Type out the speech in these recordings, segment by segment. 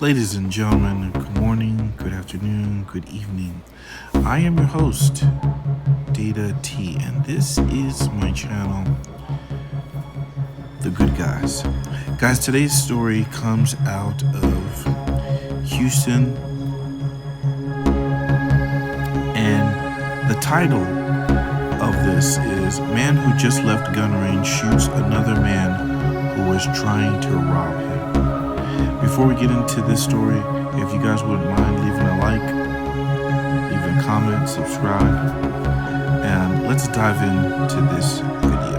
Ladies and gentlemen, good morning, good afternoon, good evening. I am your host, Data T, and this is my channel, The Good Guys. Guys, today's story comes out of Houston, and the title of this is Man Who Just Left Gun Range Shoots Another Man Who Was Trying to Rob Him. Before we get into this story, if you guys wouldn't mind leaving a like, leaving a comment, subscribe, and let's dive into this video.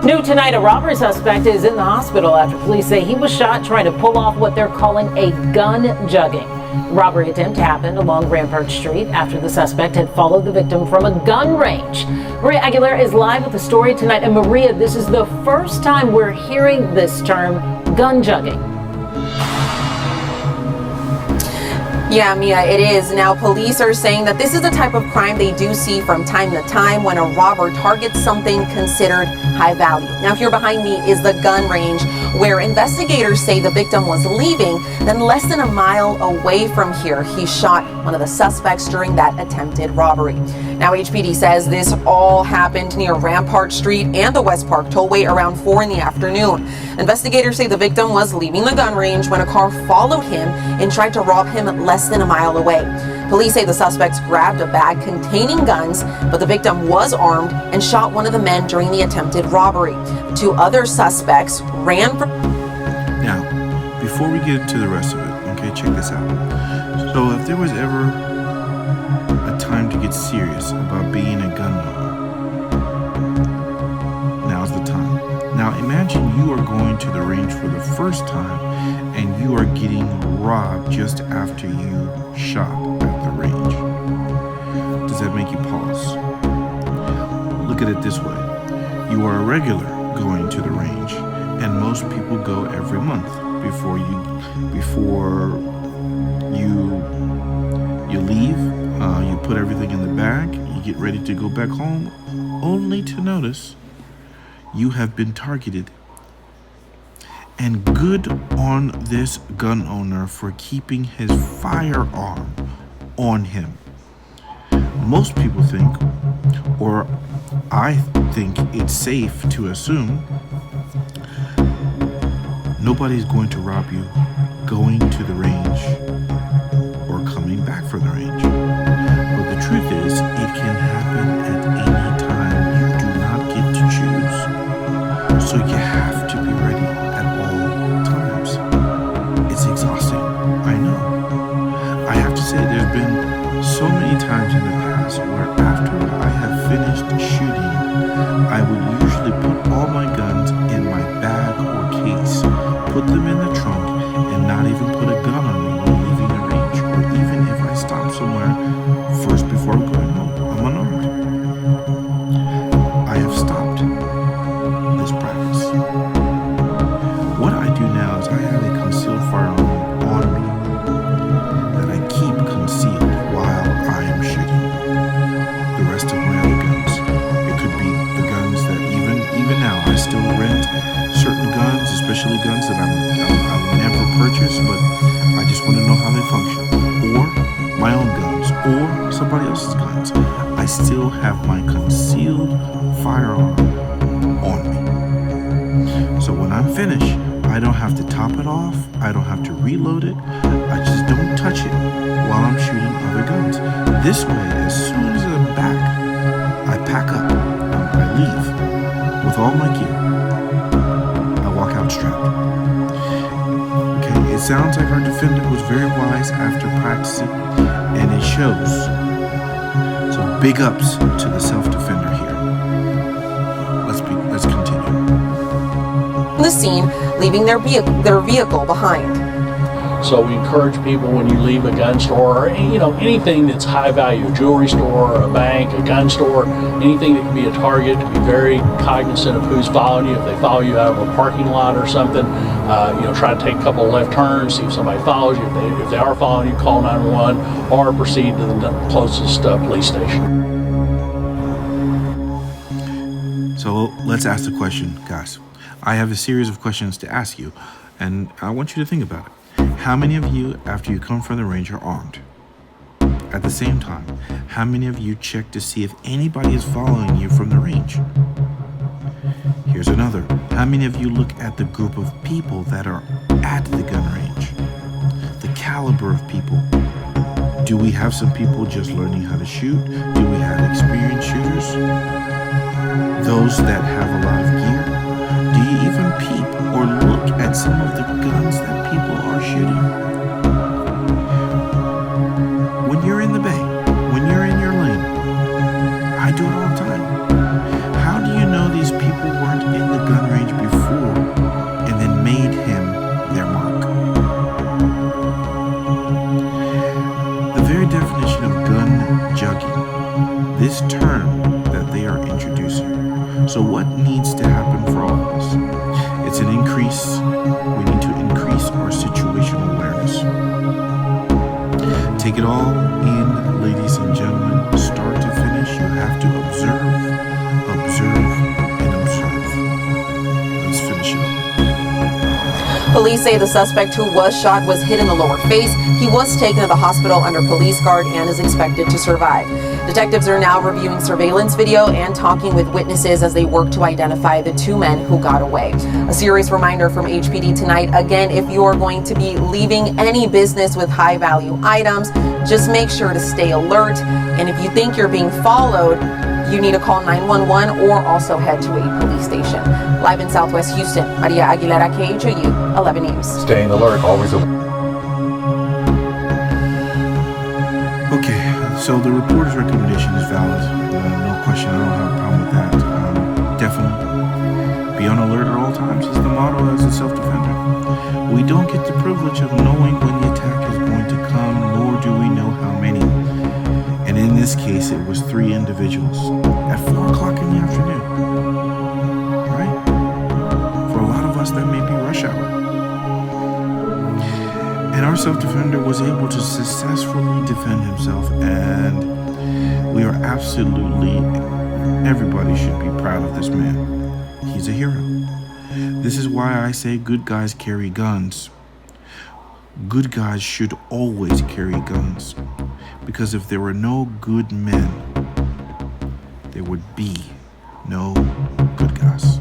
New tonight, a robbery suspect is in the hospital after police say he was shot trying to pull off what they're calling a gun jugging. The robbery attempt happened along Rampart Street after the suspect had followed the victim from a gun range. Maria Aguilera is live with the story tonight. And Maria, this is the first time we're hearing this term, gun jugging. Yeah, Mia, it is. Now, police are saying that this is the type of crime they do see from time to time when a robber targets something considered high value. Now, here behind me is the gun range where investigators say the victim was leaving. Then less than a mile away from here, he shot one of the suspects during that attempted robbery. Now, HPD says this all happened near Rampart Street and the West Park Tollway around 4 in the afternoon. Investigators say the victim was leaving the gun range when a car followed him and tried to rob him less than a mile away. Police say the suspects grabbed a bag containing guns, but the victim was armed and shot one of the men during the attempted robbery. 2 other suspects ran from... Now, before we get into the rest of it, okay, check this out. So if there was ever a time to get serious about being a gun owner, now's the time. Now imagine you are going to the range for the first time and you are getting robbed just after you shop at the range. Does that make you pause? Look at it this way. You are a regular going to the range, and most people go every month before you leave. You put everything in the bag, you get ready to go back home, only to notice you have been targeted. And good on this gun owner for keeping his firearm on him. Most people think, or I think it's safe to assume, nobody's going to rob you going to the range or coming back from the range. But the truth is, it can happen at any time. You do not get to choose. So you have to be ready at all times. It's exhausting, I know. I have to say, there's been so many times in the past where after I have finished shooting, I would usually put all my guns in my bag or case, put them in the trunk, and not even put a gun on me when leaving the range, or even if I stop somewhere first before going home. I'm unarmed. I have stopped this practice. What I do now is I have a concealed firearm on me that I keep concealed while I am shooting the rest of my other guns. It could be the guns that even now I still rent certain guns, especially guns that I will never purchase, but I just want to know how they function, or my own guns, or somebody else's guns. I still have my concealed firearm on me. So when I'm finished, I don't have to top it off, I don't have to reload it, I just don't touch it while I'm shooting other guns. This way, as soon as I'm back, I pack up, I leave with all my gear. I walk out strapped. Okay, it sounds like our defendant was very wise after practicing, and it shows. So big ups to the self-defender here. Let's continue. the scene, leaving their vehicle behind. So we encourage people, when you leave a gun store or anything that's high value, a jewelry store, a bank, a gun store, anything that can be a target, to be very cognizant of who's following you. If they follow you out of a parking lot or something, try to take a couple of left turns, see if somebody follows you. If they are following you, call 911 or proceed to the closest police station. So let's ask the question, guys. I have a series of questions to ask you. And I want you to think about it. How many of you, after you come from the range, are armed? At the same time, how many of you check to see if anybody is following you from the range? Here's another. How many of you look at the group of people that are at the gun range? The caliber of people. Do we have some people just learning how to shoot? Do we have experienced shooters? Those that have a lot of gear? Do you even peep or look at some of the guns that people are shooting? When you're in the bay, when you're in your lane, I do it all the time. How do you know these people weren't in the gun range before and then made him their mark? The very definition of gun jugging, this term that they are introducing. So what needs to happen for all of us? It's an increase. We need to increase our situational awareness. Take it all in, ladies and gentlemen, start to finish. You have to observe, and observe. Let's finish it. Police say the suspect who was shot was hit in the lower face. He was taken to the hospital under police guard and is expected to survive. Detectives are now reviewing surveillance video and talking with witnesses as they work to identify the two men who got away. A serious reminder from HPD tonight. Again, if you are going to be leaving any business with high value items, just make sure to stay alert. And if you think you're being followed, you need to call 911 or also head to a police station. Live in Southwest Houston, Maria Aguilera, KHOU 11 News. Staying alert, always Okay, so the reporter's recommendation is valid. No question, I don't have a problem with that. Definitely. Be on alert at all times is the motto as a self-defender. We don't get the privilege of knowing when the attack is going to come, nor do we know how many. And in this case, it was 3 individuals at 4 o'clock in the afternoon. Right? For a lot of us, that may be rush hour. And our self-defender was able to successfully defend himself, and we are absolutely, everybody should be proud of this man. He's a hero. This is why I say good guys carry guns. Good guys should always carry guns, because if there were no good men, there would be no good guys.